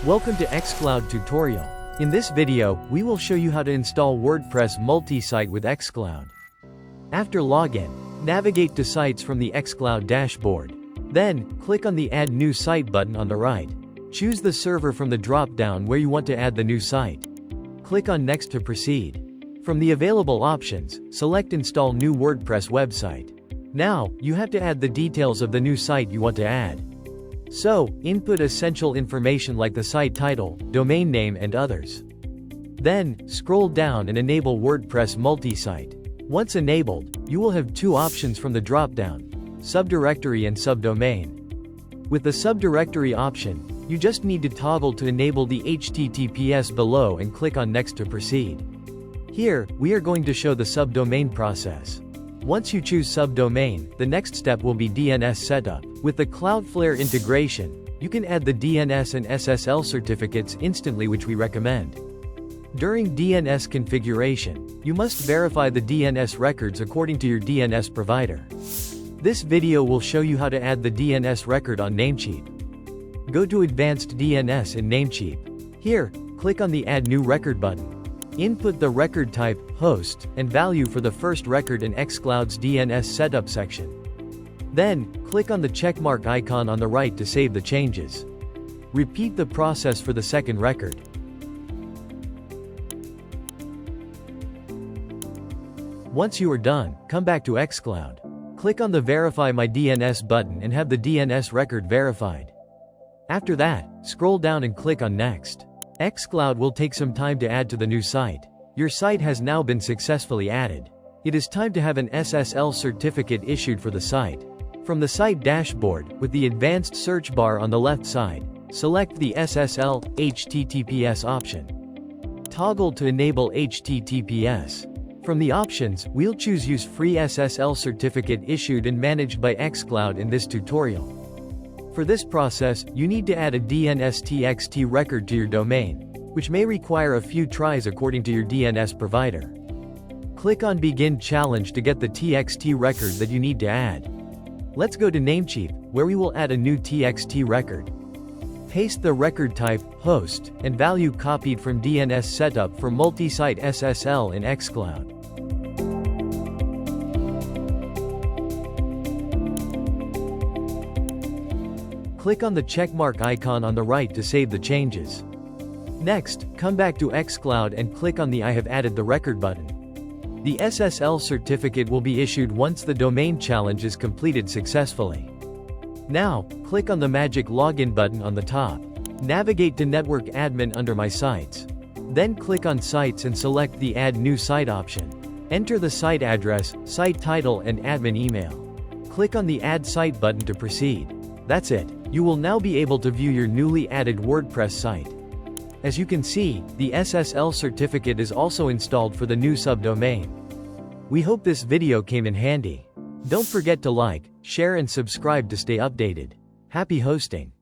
Welcome to xCloud tutorial. In this video, we will show you how to install WordPress Multisite with xCloud. After login, navigate to Sites from the xCloud dashboard. Then, click on the Add New Site button on the right. Choose the server from the drop-down where you want to add the new site. Click on Next to proceed. From the available options, select Install New WordPress Website. Now, you have to add the details of the new site you want to add. So, input essential information like the site title, domain name and others. Then, scroll down and enable WordPress Multisite. Once enabled, you will have two options from the drop-down: subdirectory and subdomain. With the subdirectory option, you just need to toggle to enable the HTTPS below and click on Next to proceed. Here, we are going to show the subdomain process. Once you choose subdomain, the next step will be DNS setup. With the Cloudflare integration, you can add the DNS and SSL certificates instantly, which we recommend. During DNS configuration, you must verify the DNS records according to your DNS provider. This video will show you how to add the DNS record on Namecheap. Go to Advanced DNS in Namecheap. Here, click on the Add New Record button. Input the record type, host, and value for the first record in xCloud's DNS setup section. Then, click on the checkmark icon on the right to save the changes. Repeat the process for the second record. Once you are done, come back to xCloud. Click on the Verify My DNS button and have the DNS record verified. After that, scroll down and click on Next. xCloud will take some time to add to the new site. Your site has now been successfully added. It is time to have an SSL certificate issued for the site. From the site dashboard, with the advanced search bar on the left side, select the SSL HTTPS option. Toggle to enable HTTPS. From the options, we'll choose Use Free SSL Certificate issued and managed by xCloud in this tutorial. For this process, you need to add a DNS TXT record to your domain, which may require a few tries according to your DNS provider. Click on Begin Challenge to get the TXT record that you need to add. Let's go to Namecheap, where we will add a new TXT record. Paste the record type, host, and value copied from DNS Setup for Multisite SSL in xCloud. Click on the checkmark icon on the right to save the changes. Next, come back to xCloud and click on the I have added the record button. The SSL certificate will be issued once the domain challenge is completed successfully. Now, click on the magic login button on the top. Navigate to Network Admin under My Sites. Then click on Sites and select the Add New Site option. Enter the site address, site title and admin email. Click on the Add Site button to proceed. That's it. You will now be able to view your newly added WordPress site. As you can see, the SSL certificate is also installed for the new subdomain. We hope this video came in handy. Don't forget to like, share and subscribe to stay updated. Happy hosting!